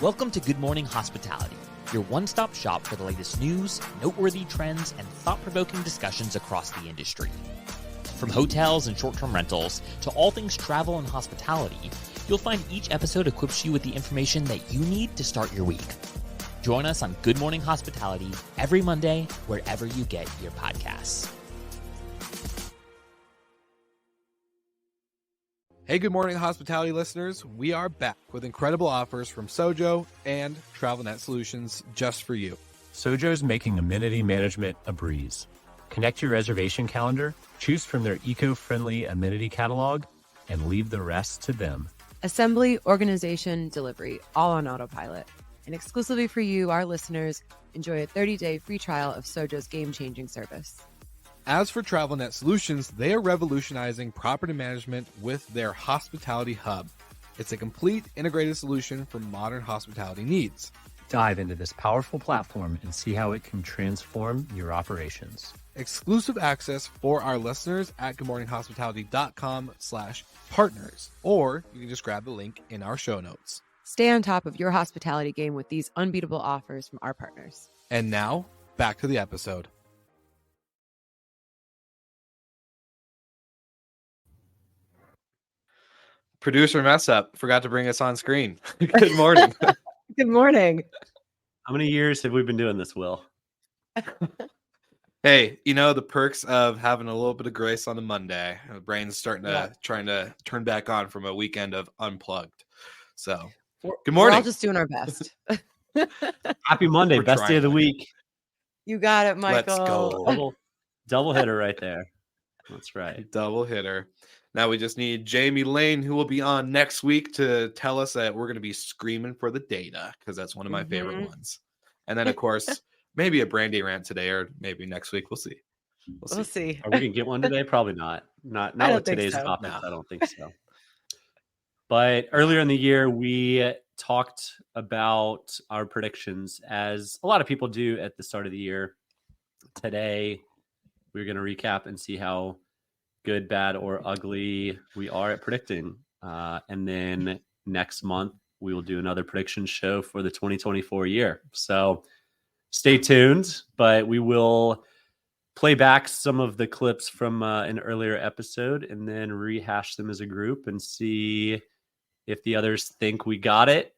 Welcome to Good Morning Hospitality, your one-stop shop for the latest news, noteworthy trends, and thought-provoking discussions across the industry. From hotels and short-term rentals to all things travel and hospitality, you'll find each episode equips you with the information that you need to start your week. Join us on Good Morning Hospitality every Monday, wherever you get your podcasts. Hey, Good Morning Hospitality listeners. We are back with incredible offers from Sojo and TravelNet Solutions just for you. Sojo's making amenity management a breeze. Connect your reservation calendar, choose from their eco-friendly amenity catalog, and leave the rest to them. Assembly, organization, delivery, all on autopilot. And exclusively for you, our listeners, enjoy a 30-day free trial of Sojo's game-changing service. As for TravelNet Solutions, they are revolutionizing property management with their Hospitality Hub. It's a complete integrated solution for modern hospitality needs. Dive into this powerful platform and see how it can transform your operations. Exclusive access for our listeners at goodmorninghospitality.com/partners, or you can just grab the link in our show notes. Stay on top of your hospitality game with these unbeatable offers from our partners. And now, back to the episode. Producer mess up. Forgot to bring us on screen. Good morning. Good morning. How many years have we been doing this, Will? Hey, you know, the perks of having a little bit of grace on a Monday. The brain's trying to turn back on from a weekend of unplugged. So, good morning. We're all just doing our best. Happy Monday, We're best day of the trying. week. You got it, Michael. Let's go. Double hitter right there. That's right. Double hitter. Now we just need Jamie Lane, who will be on next week, to tell us that we're going to be screaming for the data, because that's one of my favorite ones. And then, of course, maybe a Brandy rant today, or maybe next week. We'll see. We'll see. Are we going to get one today? Probably not. Not I don't with think today's so. topics. No. I don't think so. But earlier in the year, we talked about our predictions, as a lot of people do at the start of the year. Today, we're going to recap and see how good, bad, or ugly we are at predicting. And then next month, we will do another prediction show for the 2024 year. So stay tuned, but we will play back some of the clips from an earlier episode and then rehash them as a group and see if the others think we got it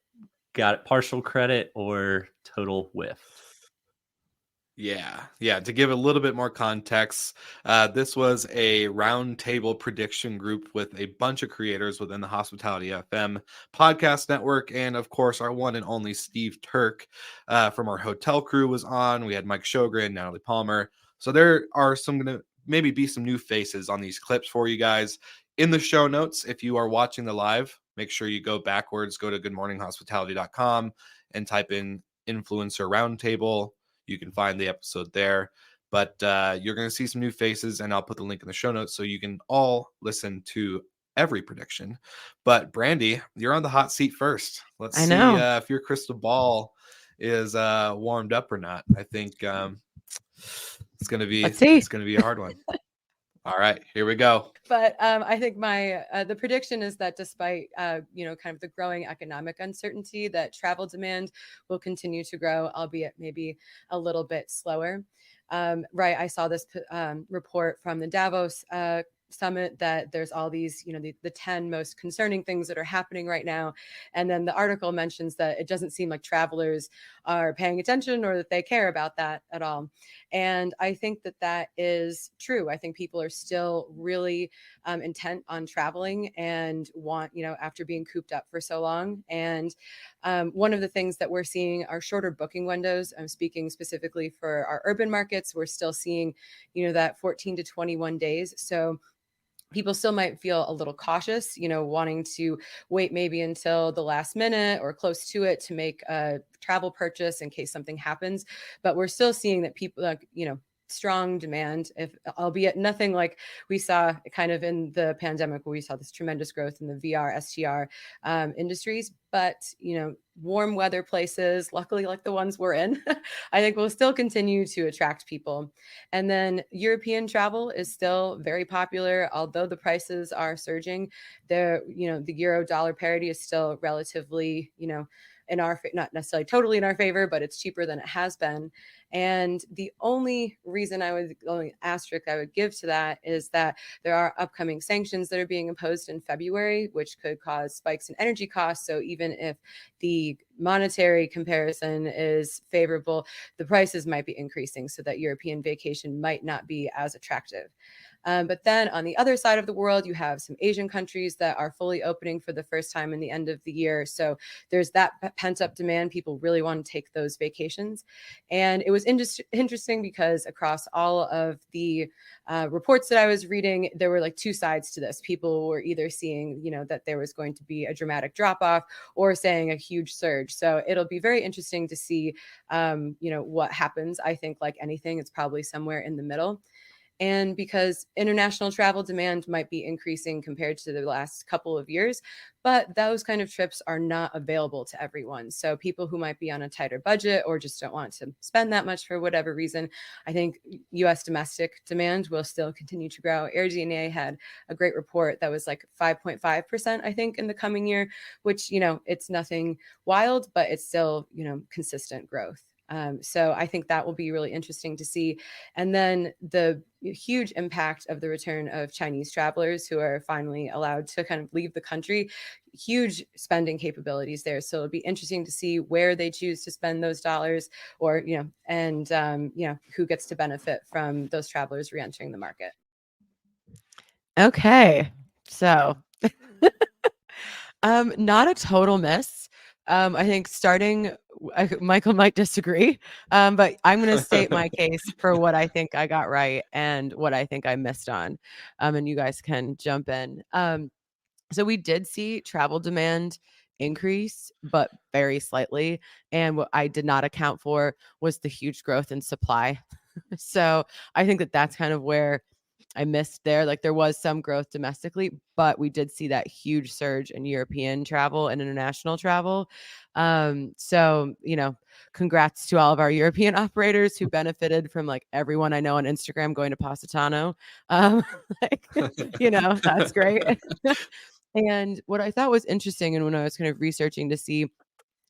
partial credit, or total whiff. Yeah. To give a little bit more context, this was a roundtable prediction group with a bunch of creators within the Hospitality FM podcast network. And of course, our one and only Steve Turk from our hotel crew was on. We had Mike Sjogren, Natalie Palmer. So there are going to maybe be some new faces on these clips for you guys. In the show notes, if you are watching the live, make sure you go backwards, go to goodmorninghospitality.com and type in Influencer Roundtable. You can find the episode there, but you're going to see some new faces, and I'll put the link in the show notes so you can all listen to every prediction. But Brandy, you're on the hot seat first. Let's see if your crystal ball is warmed up or not. I think it's going to be a hard one. All right, here we go. But I think my the prediction is that despite kind of the growing economic uncertainty, that travel demand will continue to grow, albeit maybe a little bit slower. Right, I saw this report from the Davos summit that there's all these, the 10 most concerning things that are happening right now. And then the article mentions that it doesn't seem like travelers are paying attention or that they care about that at all. And I think that is true. I think people are still really intent on traveling and want, after being cooped up for so long. And one of the things that we're seeing are shorter booking windows. I'm speaking specifically for our urban markets. We're still seeing, that 14 to 21 days. So people still might feel a little cautious, wanting to wait maybe until the last minute or close to it to make a travel purchase in case something happens. But we're still seeing that people, strong demand, albeit nothing like we saw kind of in the pandemic, where we saw this tremendous growth in the VR, STR industries. But, warm weather places, luckily like the ones we're in, I think will still continue to attract people. And then European travel is still very popular, although the prices are surging. The euro dollar parity is still relatively, in our not necessarily totally in our favor, but it's cheaper than it has been. And the only asterisk I would give to that is that there are upcoming sanctions that are being imposed in February, which could cause spikes in energy costs. So even if the monetary comparison is favorable, the prices might be increasing, so that European vacation might not be as attractive. But then on the other side of the world, you have some Asian countries that are fully opening for the first time in the end of the year. So there's that pent up demand. People really want to take those vacations. And it was interesting because across all of the reports that I was reading, there were like two sides to this. People were either seeing, that there was going to be a dramatic drop off, or saying a huge surge. So it'll be very interesting to see, what happens. I think, like anything, it's probably somewhere in the middle. And because international travel demand might be increasing compared to the last couple of years, but those kind of trips are not available to everyone. So people who might be on a tighter budget or just don't want to spend that much for whatever reason, I think US domestic demand will still continue to grow. AirDNA had a great report that was like 5.5%, I think, in the coming year, which, it's nothing wild, but it's still, consistent growth. So I think that will be really interesting to see. And then the huge impact of the return of Chinese travelers who are finally allowed to kind of leave the country, huge spending capabilities there. So it'll be interesting to see where they choose to spend those dollars, or, who gets to benefit from those travelers reentering the market. Okay. So not a total miss. I think Michael might disagree, but I'm going to state my case for what I think I got right and what I think I missed on, and you guys can jump in. So we did see travel demand increase, but very slightly. And what I did not account for was the huge growth in supply. So I think that that's kind of where I missed there. Like, there was some growth domestically, but we did see that huge surge in European travel and international travel. So, congrats to all of our European operators who benefited from like everyone I know on Instagram going to Positano. That's great. And what I thought was interesting, and when I was kind of researching to see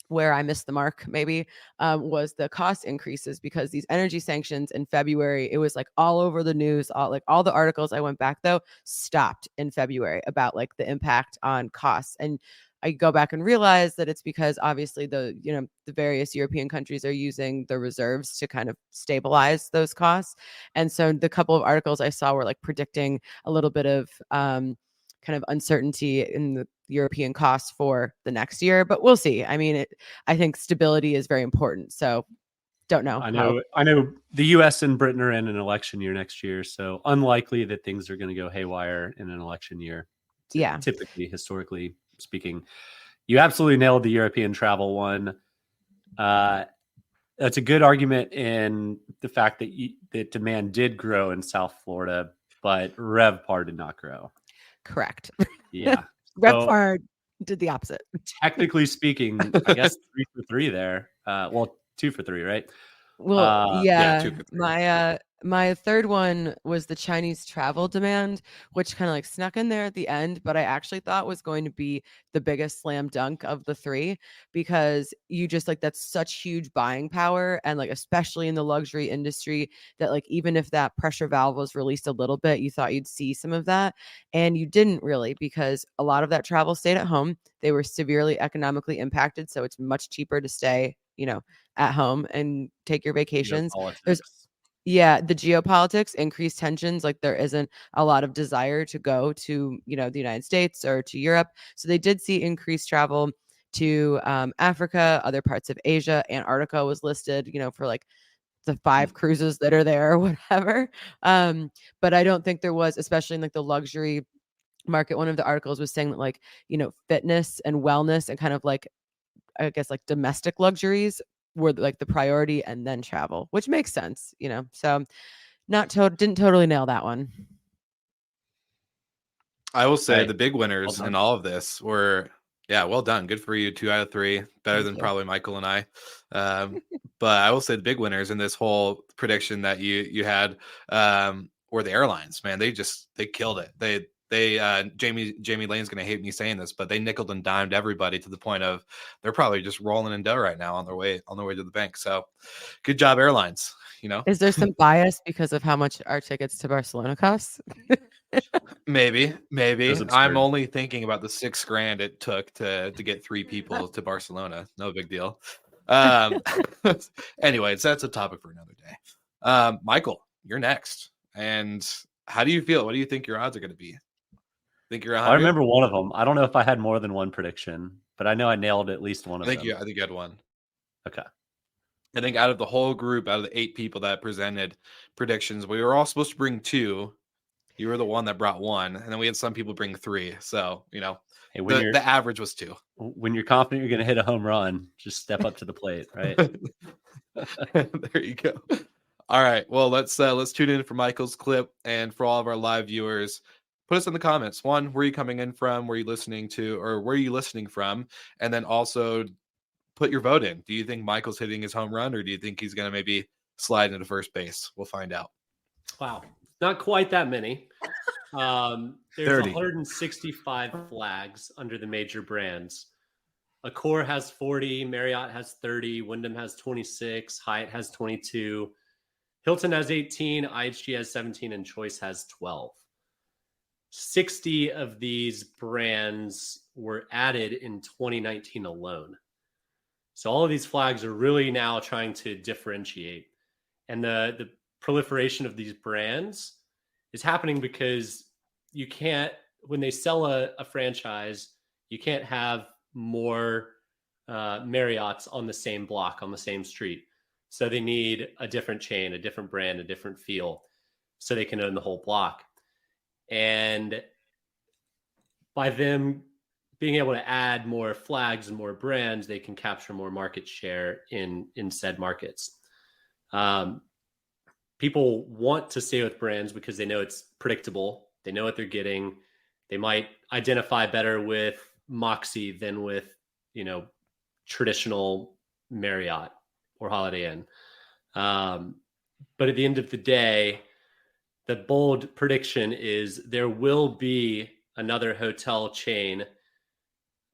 where I missed the mark, maybe, was the cost increases, because these energy sanctions in February, it was like all over the news. All the articles I went back though stopped in February about like the impact on costs. And I go back and realize that it's because obviously the various European countries are using the reserves to kind of stabilize those costs. And so the couple of articles I saw were like predicting a little bit of kind of uncertainty in the European costs for the next year, but we'll see. I mean, I think stability is very important. So don't know. I know the US and Britain are in an election year next year, so unlikely that things are going to go haywire in an election year. Yeah. Typically, historically speaking. You absolutely nailed the European travel one. That's a good argument in the fact that demand did grow in South Florida, but RevPAR did not grow. Correct. Yeah. RevPAR did the opposite. Technically speaking, I guess 3 for 3 there. 2 for 3, right? Well, yeah. 2 for 3. My third one was the Chinese travel demand, which kind of like snuck in there at the end, but I actually thought was going to be the biggest slam dunk of the three, because you just like, that's such huge buying power. And like, especially in the luxury industry, that like, even if that pressure valve was released a little bit, you thought you'd see some of that. And you didn't really, because a lot of that travel stayed at home. They were severely economically impacted. So it's much cheaper to stay, at home and take your vacations. The geopolitics, increased tensions. Like, there isn't a lot of desire to go to, the United States or to Europe. So they did see increased travel to Africa, other parts of Asia. Antarctica was listed, for like the 5 cruises that are there or whatever. But I don't think there was, especially in like the luxury market. One of the articles was saying that like, fitness and wellness and kind of like, I guess like domestic luxuries were like the priority, and then travel, which makes sense, so didn't totally nail that one. I will say the big winners in all of this were, well done. Good for you. 2 out of 3, better than probably Michael and I. But I will say the big winners in this whole prediction that you had were the airlines, man. They killed it. They Jamie Lane's gonna hate me saying this, but they nickel and dimed everybody to the point of they're probably just rolling in dough right now on their way to the bank. So good job, airlines. Is there some bias because of how much our tickets to Barcelona cost? Maybe. was I'm absurd. only thinking about the $6,000 it took to get 3 people to Barcelona. No big deal. Anyways, that's a topic for another day. Michael, you're next. And how do you feel? What do you think your odds are going to be? Think you're 100? I remember one of them. I don't know if I had more than one prediction, but I know I nailed at least one of them. I think you had one. Okay. I think out of the whole group, out of the 8 people that presented predictions, we were all supposed to bring 2. You were the one that brought 1, and then we had some people bring 3. So, Hey, when the average was 2. When you're confident you're going to hit a home run, just step up to the plate, right? There you go. All right. Well, let's tune in for Michael's clip, and for all of our live viewers, put us in the comments. 1, where are you coming in from? Where are you listening to, or where are you listening from? And then also put your vote in. Do you think Michael's hitting his home run, or do you think he's going to maybe slide into first base? We'll find out. Wow. Not quite that many. There's 30. 165 flags under the major brands. Accor has 40, Marriott has 30, Wyndham has 26, Hyatt has 22, Hilton has 18, IHG has 17, and Choice has 12. 60 of these brands were added in 2019 alone. So all of these flags are really now trying to differentiate. And the proliferation of these brands is happening because you can't, when they sell a franchise, you can't have more Marriotts on the same block, on the same street. So they need a different chain, a different brand, a different feel, so they can own the whole block. And by them being able to add more flags and more brands, they can capture more market share in said markets. People want to stay with brands because they know it's predictable. They know what they're getting. They might identify better with Moxie than with, traditional Marriott or Holiday Inn. But at the end of the day, the bold prediction is there will be another hotel chain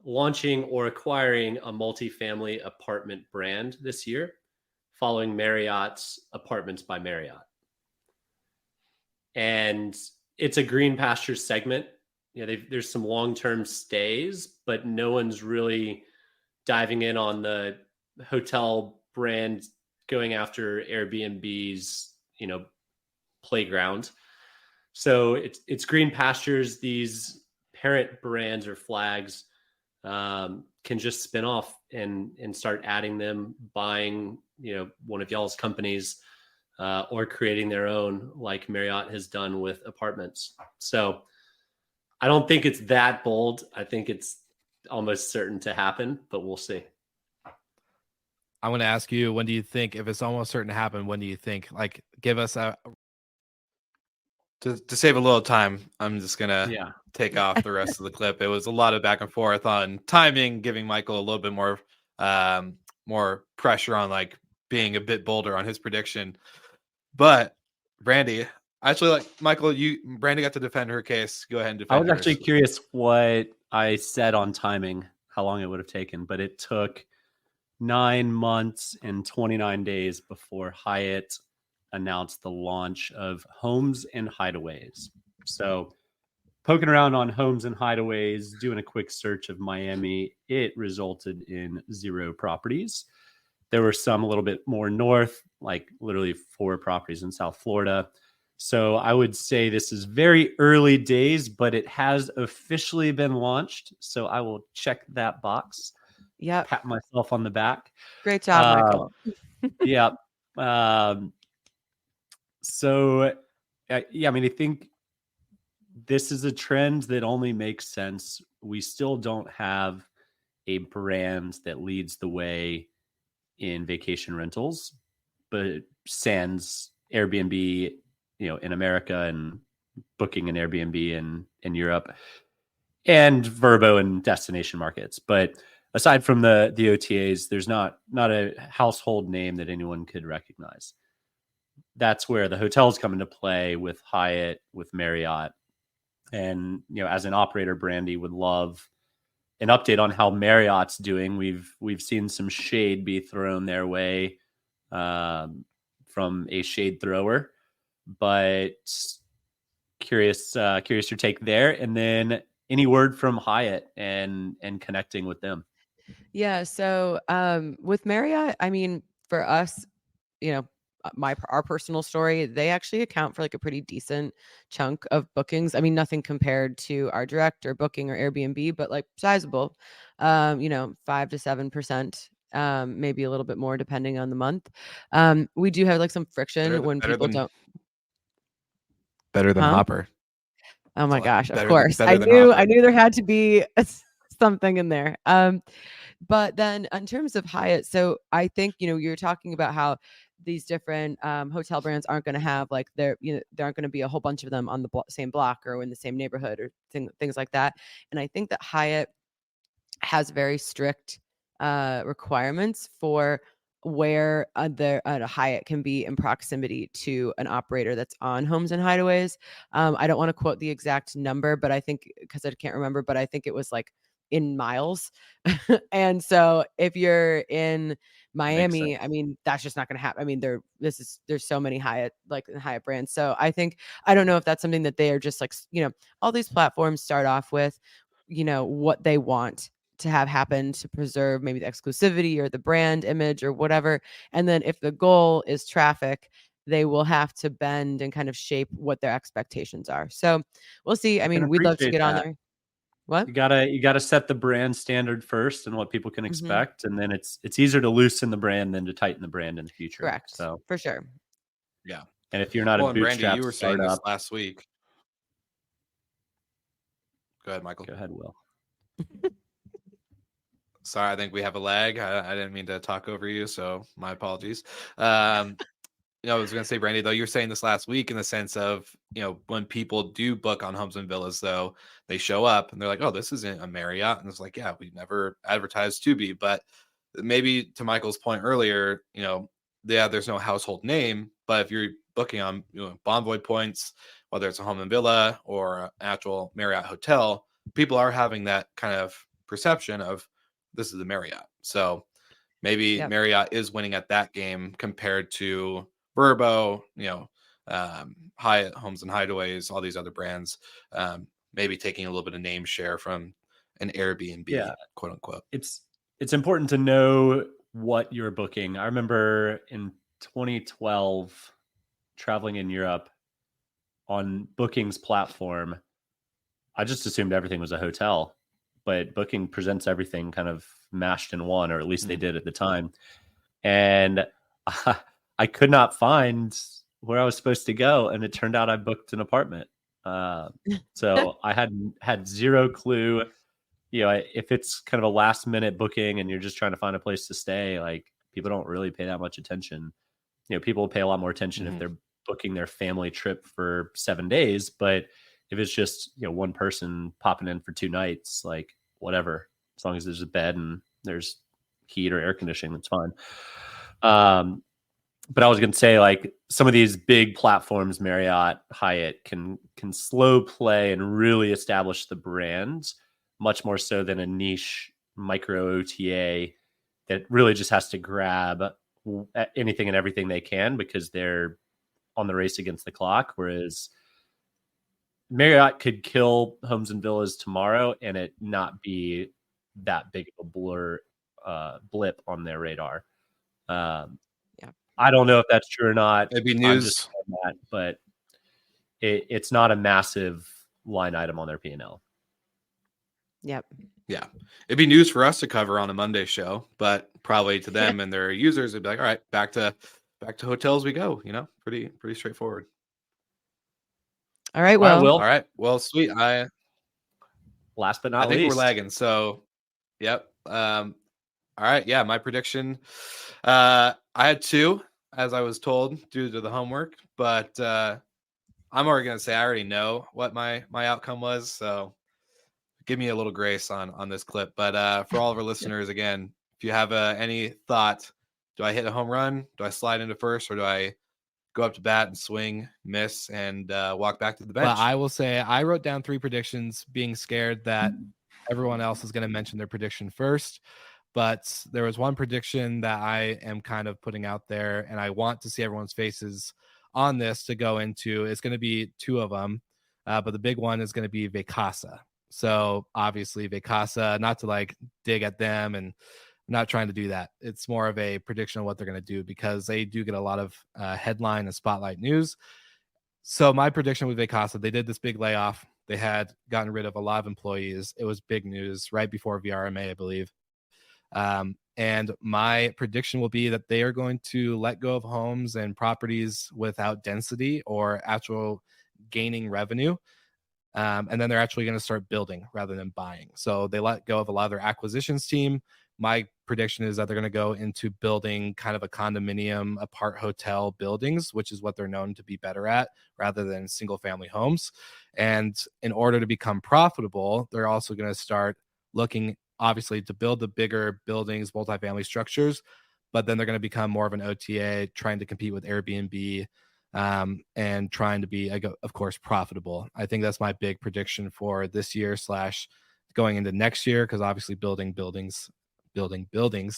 launching or acquiring a multifamily apartment brand this year, following Marriott's Apartments by Marriott. And it's a green pasture segment. There's some long-term stays, but no one's really diving in on the hotel brand going after Airbnb's, playground. So it's green pastures. These parent brands or flags can just spin off and start adding them, buying, one of y'all's companies, or creating their own, like Marriott has done with apartments. So I don't think it's that bold. I think it's almost certain to happen, but we'll see. I'm going to ask you, when do you think, if it's almost certain to happen, when do you think, give us to save a little time, I'm just going to take off the rest of the clip. It was a lot of back and forth on timing, giving Michael a little bit more pressure on being a bit bolder on his prediction. But Brandy, actually, Michael, Brandy got to defend her case. Go ahead and defend I was yours. actually curious what I said on timing, how long it would have taken, but it took 9 months and 29 days before Hyatt announced the launch of Homes and Hideaways. So poking around on Homes and Hideaways, doing a quick search of Miami, it resulted in 0 properties. There were some a little bit more north, like literally 4 properties in South Florida. So I would say this is very early days, but it has officially been launched. So I will check that box. Yeah. Pat myself on the back. Great job, Michael. Yeah. So, I think this is a trend that only makes sense. We still don't have a brand that leads the way in vacation rentals, but sans Airbnb, in America, and booking an Airbnb in Europe, and Vrbo and destination markets. But aside from the OTAs, there's not a household name that anyone could recognize. That's where the hotels come into play with Hyatt, with Marriott. And, as an operator, Brandy would love an update on how Marriott's doing. We've seen some shade be thrown their way from a shade thrower, but curious your take there. And then any word from Hyatt and connecting with them. Yeah. So with Marriott, I mean, for us, our personal story, they actually account for like a pretty decent chunk of bookings. I mean, nothing compared to our direct or booking or Airbnb, but like sizable, 5 to 7%, maybe a little bit more depending on the month. We do have like some friction when people don't. Better than Huh? Hopper. Oh my gosh, of Better course. than I Hopper. knew there had to be something in there. But then in terms of Hyatt, so I think, you're talking about how these different hotel brands aren't going to have like there aren't going to be a whole bunch of them on the same block or in the same neighborhood or things like that. And I think that Hyatt has very strict requirements for where a Hyatt can be in proximity to an operator that's on Homes and Hideaways. I don't want to quote the exact number, but I think, because I can't remember, but I think it was like in miles. And so if you're in Miami, I mean, that's just not going to happen. I mean, there's so many Hyatt brands. So I don't know if that's something that they are just like, all these platforms start off with, what they want to have happen to preserve maybe the exclusivity or the brand image or whatever. And then if the goal is traffic, they will have to bend and kind of shape what their expectations are. So we'll see. I mean, we'd love to get on there. What? You gotta set the brand standard first and what people can expect, and then it's easier to loosen the brand than to tighten the brand in the future. Correct. So for sure. Yeah. And if you're not a and Brandy, bootstrap you were saying startup, this last week. Go ahead, Michael. Go ahead, Will. Sorry, I think we have a lag. I didn't mean to talk over you, so my apologies. I was going to say, Brandy, though, you were saying this last week in the sense of, when people do book on Homes and Villas, though, they show up and they're like, oh, this isn't a Marriott. And it's like, yeah, we never advertised to be. But maybe to Michael's point earlier, there's no household name. But if you're booking on Bonvoy points, whether it's a home and villa or an actual Marriott hotel, people are having that kind of perception of this is a Marriott. So maybe Marriott is winning at that game compared to Vrbo, Hyatt Homes and Hideaways, all these other brands, maybe taking a little bit of name share from an Airbnb, quote unquote. It's important to know what you're booking. I remember in 2012 traveling in Europe on Booking's platform. I just assumed everything was a hotel, but Booking presents everything kind of mashed in one, or at least they did at the time. And I could not find where I was supposed to go, and it turned out I booked an apartment. So I had zero clue. If it's kind of a last minute booking and you're just trying to find a place to stay, like, people don't really pay that much attention. People pay a lot more attention if they're booking their family trip for 7 days. But if it's just, one person popping in for 2 nights, like, whatever, as long as there's a bed and there's heat or air conditioning, that's fine. But I was going to say, like, some of these big platforms, Marriott, Hyatt, can slow play and really establish the brand much more so than a niche micro OTA that really just has to grab anything and everything they can because they're on the race against the clock. Whereas Marriott could kill Homes and Villas tomorrow and it not be that big of a blip on their radar. I don't know if that's true or not. It'd be news, but it's not a massive line item on their P&L. Yep. Yeah. It'd be news for us to cover on a Monday show, but probably to them and their users, it'd be like, all right, back to hotels we go, pretty straightforward. All right. Well, all right. Well, sweet. Last but not least, I think we're lagging. So, yep. All right. Yeah. My prediction, I had 2, as I was told, due to the homework, but I'm already going to say I already know what my outcome was. So give me a little grace on this clip. But for all of our listeners, again, if you have any thought, do I hit a home run? Do I slide into first, or do I go up to bat and swing, miss, and walk back to the bench. But I will say I wrote down 3 predictions, being scared that everyone else is going to mention their prediction first. But there was one prediction that I am kind of putting out there, and I want to see everyone's faces on this to go into. It's going to be 2 of them, but the big one is going to be Vacasa. So obviously Vacasa, not to like dig at them, and I'm not trying to do that. It's more of a prediction of what they're going to do because they do get a lot of headline and spotlight news. So my prediction with Vacasa, they did this big layoff. They had gotten rid of a lot of employees. It was big news right before VRMA, I believe. And my prediction will be that they are going to let go of homes and properties without density or actual gaining revenue. And then they're actually going to start building rather than buying. So they let go of a lot of their acquisitions team. My prediction is that they're going to go into building kind of a condominium, apart hotel buildings, which is what they're known to be better at rather than single family homes. And in order to become profitable, they're also going to start looking obviously to build the bigger buildings, multifamily structures, but then they're going to become more of an OTA, trying to compete with Airbnb, and trying to be, of course, profitable. I think that's my big prediction for this year / going into next year, because obviously building buildings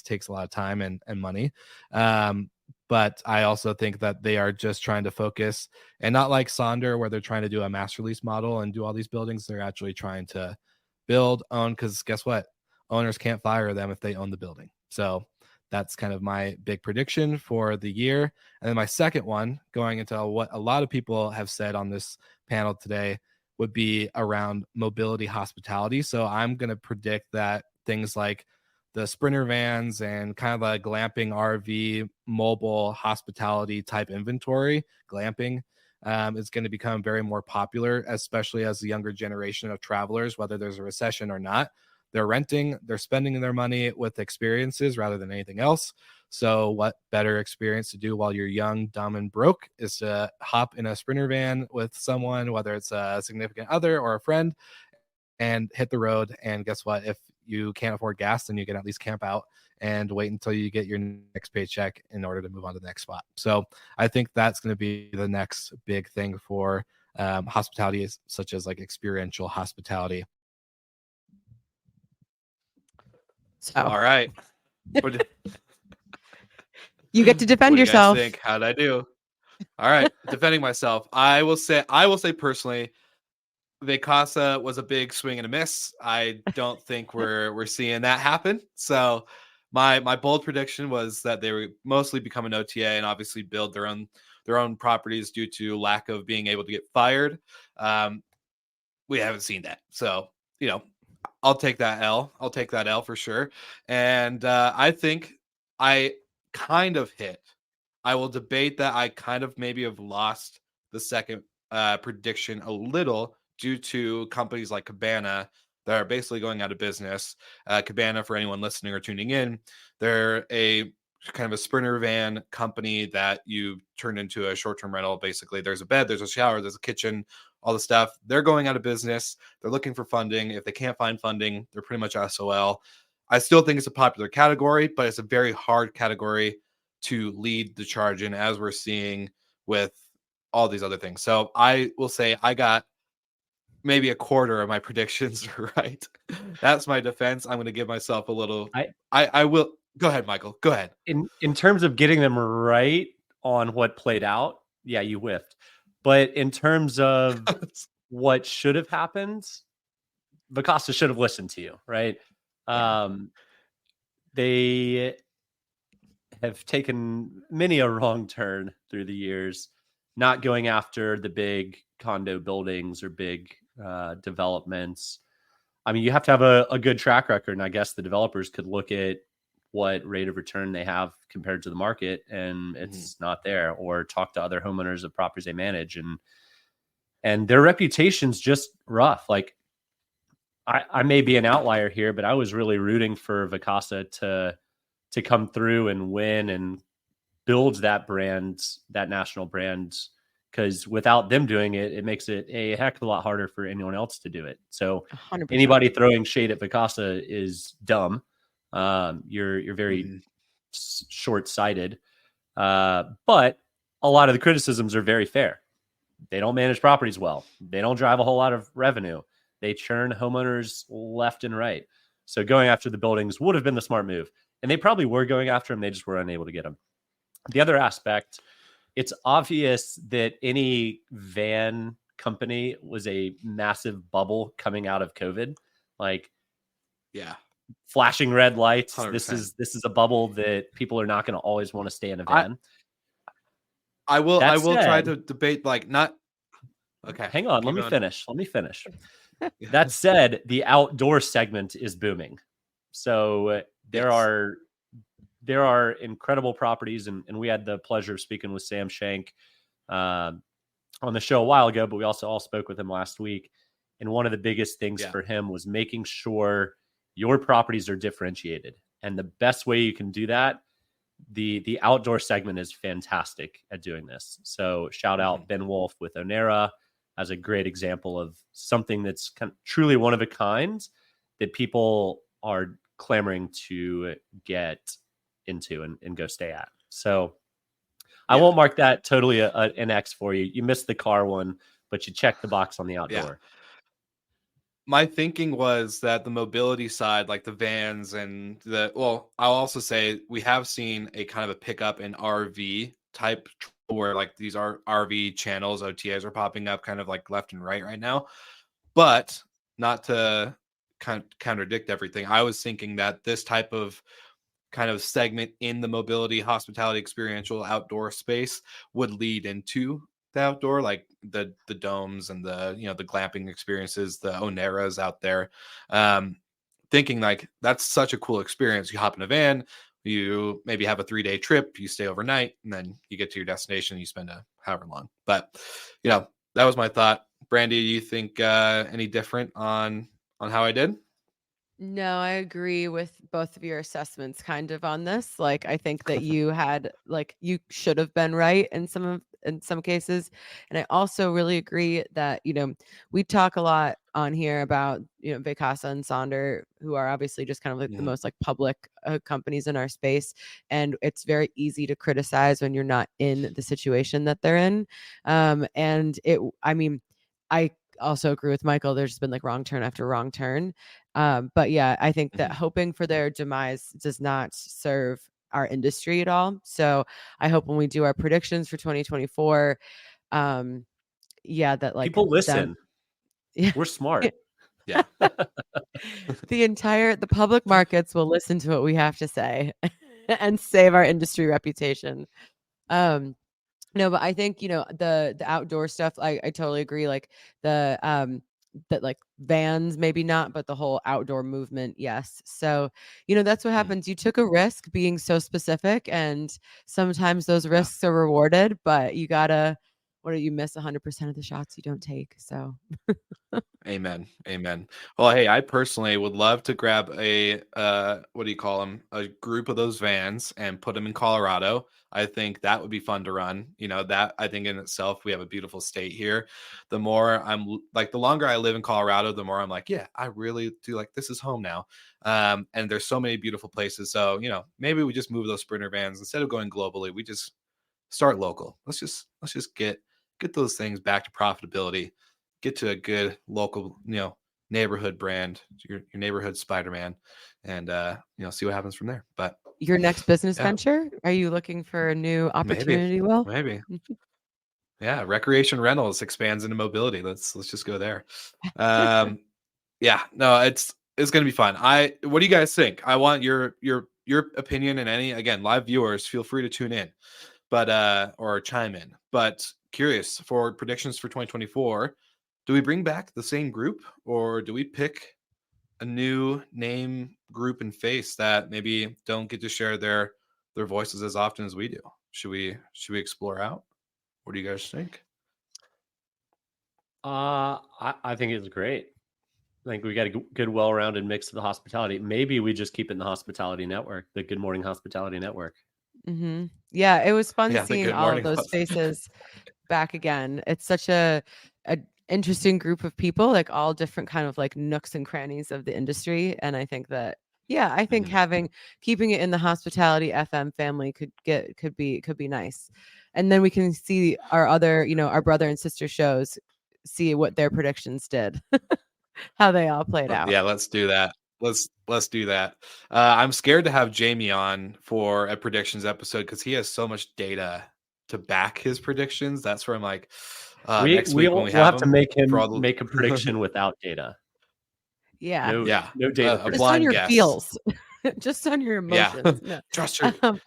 takes a lot of time and money. But I also think that they are just trying to focus, and not like Sonder, where they're trying to do a mass release model and do all these buildings. They're actually trying to build, own, because guess what? Owners can't fire them if they own the building. So that's kind of my big prediction for the year. And then my second one, going into what a lot of people have said on this panel today, would be around mobility hospitality. So I'm going to predict that things like the Sprinter vans and kind of a glamping RV mobile hospitality type inventory, glamping, is going to become very more popular, especially as the younger generation of travelers, whether there's a recession or not. They're renting, they're spending their money with experiences rather than anything else. So what better experience to do while you're young, dumb, and broke is to hop in a Sprinter van with someone, whether it's a significant other or a friend, and hit the road. And guess what? If you can't afford gas, then you can at least camp out and wait until you get your next paycheck in order to move on to the next spot. So I think that's going to be the next big thing for hospitality, such as like experiential hospitality. So All right. you get to defend What do you yourself. guys think? How'd I do? All right, defending myself. I will say personally, Vacasa was a big swing and a miss. I don't think we're seeing that happen. So my bold prediction was that they would mostly become an OTA and obviously build their own properties due to lack of being able to get fired. We haven't seen that. So, I'll take that L. I'll take that L for sure. And I think I kind of hit. I will debate that I kind of maybe have lost the second prediction a little due to companies like Cabana that are basically going out of business. Cabana, for anyone listening or tuning in, they're a kind of a Sprinter van company that you turn into a short-term rental. Basically, there's a bed, there's a shower, there's a kitchen, all the stuff. They're going out of business. They're looking for funding. If they can't find funding, they're pretty much SOL. I still think it's a popular category, but it's a very hard category to lead the charge in, as we're seeing with all these other things. So I will say I got maybe a quarter of my predictions right. That's my defense. I'm going to give myself a little. I will. Go ahead, Michael. Go ahead. In terms of getting them right on what played out, yeah, you whiffed. But in terms of what should have happened, Vacasa should have listened to you, right? They have taken many a wrong turn through the years, not going after the big condo buildings or big developments. I mean, you have to have a good track record, and I guess the developers could look at what rate of return they have compared to the market, and it's not there, or talk to other homeowners of properties they manage, and their reputation's just rough. Like, I may be an outlier here, but I was really rooting for Vacasa to come through and win and build that brand, that national brand, because without them doing it, it makes it a heck of a lot harder for anyone else to do it. So 100%. Anybody throwing shade at Vacasa is dumb. You're very short-sighted. But a lot of the criticisms are very fair. They don't manage properties well. They don't drive a whole lot of revenue. They churn homeowners left and right. So going after the buildings would have been the smart move. And they probably were going after them. They just were unable to get them. The other aspect, it's obvious that any van company was a massive bubble coming out of COVID. Like, Yeah. flashing red lights. 100%. This is a bubble that people are not going to always want to stay in a van. I will That try said- to debate, like, not okay. Hang on, keep let me going. finish. That said, the outdoor segment is booming. So there are incredible properties, and we had the pleasure of speaking with Sam Shank on the show a while ago, but we also all spoke with him last week. And one of the biggest things for him was making sure your properties are differentiated. And the best way you can do that, the outdoor segment is fantastic at doing this. So shout out Ben Wolf with Onera as a great example of something that's kind of truly one of a kind that people are clamoring to get into and go stay at. So I won't mark that totally an X for you. You missed the car one, but you checked the box on the outdoor. Yeah. My thinking was that the mobility side, like the vans and I'll also say we have seen a kind of a pickup in RV type where like these are RV channels, OTAs are popping up kind of like left and right now. But not to contradict everything, I was thinking that this type of kind of segment in the mobility, hospitality, experiential outdoor space would lead into the outdoor, like the domes and the the glamping experiences, the Oneras out there. Thinking like that's such a cool experience. You hop in a van, you maybe have a 3-day trip, you stay overnight, and then you get to your destination, you spend however long. But that was my thought. Brandy, do you think any different on how I did? No, I agree with both of your assessments kind of on this. Like, I think that you had, like, you should have been right in some cases. And I also really agree that, we talk a lot on here about, Vacasa and Sonder, who are obviously just kind of like the most like public companies in our space. And it's very easy to criticize when you're not in the situation that they're in. I also agree with Michael. There's just been like wrong turn after wrong turn. But yeah, I think that hoping for their demise does not serve our industry at all. So I hope when we do our predictions for 2024, that like people listen. We're smart. Yeah. The public markets will listen to what we have to say and save our industry reputation. No, but I think, the outdoor stuff, I totally agree. Like that like vans, maybe not, but the whole outdoor movement. Yes. So, that's what happens. You took a risk being so specific, and sometimes those risks are rewarded, but you gotta, you miss 100% of the shots you don't take. So Amen. Well, hey, I personally would love to grab a what do you call them? A group of those vans and put them in Colorado. I think that would be fun to run. That I think in itself, we have a beautiful state here. The more the longer I live in Colorado, the more I'm like, yeah, I really do like this is home now. And there's so many beautiful places. So, maybe we just move those Sprinter vans instead of going globally. We just start local. Let's just get those things back to profitability. Get to a good local, neighborhood brand, your neighborhood Spider-Man, and see what happens from there. But your next business venture? Are you looking for a new opportunity? Maybe. Yeah, recreation rentals expands into mobility. Let's just go there. Yeah, no, it's gonna be fun. What do you guys think? I want your opinion, and any, again, live viewers, feel free to tune in, but or chime in. But curious for predictions for 2024. Do we bring back the same group, or do we pick a new name, group, and face that maybe don't get to share their voices as often as we do? Should we explore out? What do you guys think? I think it's great. I think we got a good, well-rounded mix of the hospitality. Maybe we just keep it in the hospitality network, the Good Morning Hospitality Network. Mm-hmm. Yeah, it was fun seeing all of those faces back again. It's such a interesting group of people, like all different kind of like nooks and crannies of the industry. And I think that Yeah, I think Mhm. keeping it in the Hospitality FM family could be nice. And then we can see our other, our brother and sister shows, see what their predictions did, how they all played out. Yeah, let's do that. Let's do that. I'm scared to have Jamie on for a predictions episode because he has so much data to back his predictions. That's where I'm like, next week when we We'll have have to him make for him all the make a prediction without data. Yeah. No, yeah, no data a Just on blind predictions. your guess. feels. Just on your Yeah, emotions. No. trust your Um,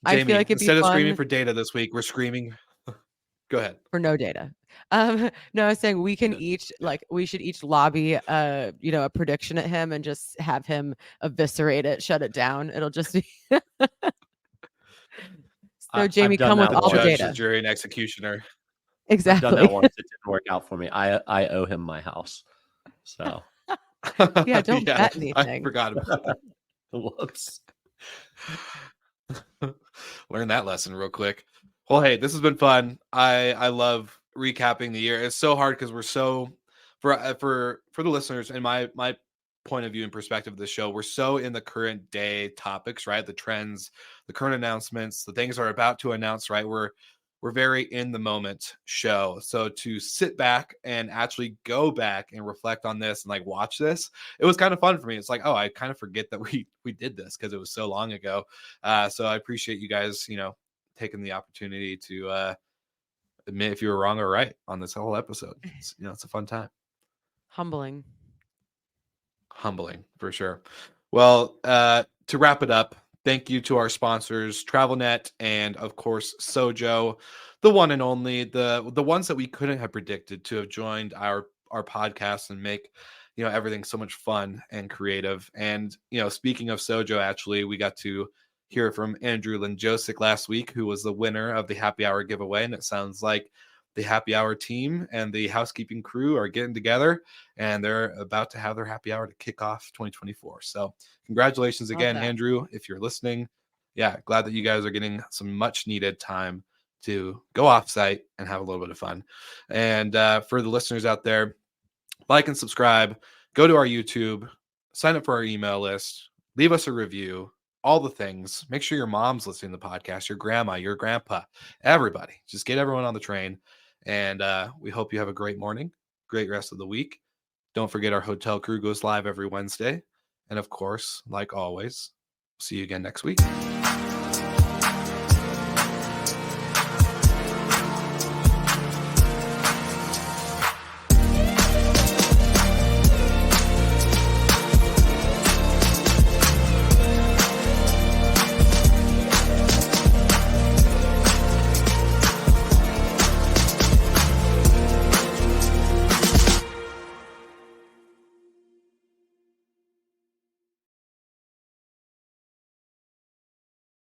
I feel Jamie. like it'd be Instead of screaming fun for data this week, we're screaming. Go ahead. for no data. No, I was saying we can each we should each lobby a prediction at him and just have him eviscerate it, shut it down. It'll just be so I've Jamie, done come with that The all the judge, once. the data. jury, and executioner. I've done that Exactly. once. It didn't work out for me. I owe him my house. So Yeah, don't Yeah, bet I anything. forgot about that. whoops. Learn that lesson real quick. Well, hey, this has been fun. I love recapping the year. It's so hard because we're so for the listeners and my point of view and perspective of the show, we're so in the current day topics, right? The trends, the current announcements, the things are about to announce, right? We're very in the moment show. So to sit back and actually go back and reflect on this and like watch this, it was kind of fun for me. It's like, oh, I kind of forget that we did this because it was so long ago. So I appreciate you guys, taking the opportunity to admit if you were wrong or right on this whole episode. It's a fun time. Humbling. Humbling for sure. Well, to wrap it up, thank you to our sponsors, TravelNet, and of course Sojo, the one and only, the ones that we couldn't have predicted to have joined our podcast and make everything so much fun and creative. And speaking of Sojo, actually, we got to hear from Andrew Linjosic last week, who was the winner of the happy hour giveaway, and it sounds like the happy hour team and the housekeeping crew are getting together and they're about to have their happy hour to kick off 2024. So congratulations Love again, that. Andrew, if you're listening. Yeah, glad that you guys are getting some much needed time to go off site and have a little bit of fun. And for the listeners out there, like and subscribe, go to our YouTube, sign up for our email list, leave us a review, all the things. Make sure your mom's listening to the podcast, your grandma, your grandpa, everybody. Just get everyone on the train. And we hope you have a great morning, great rest of the week. Don't forget our hotel crew goes live every Wednesday. And of course, like always, see you again next week.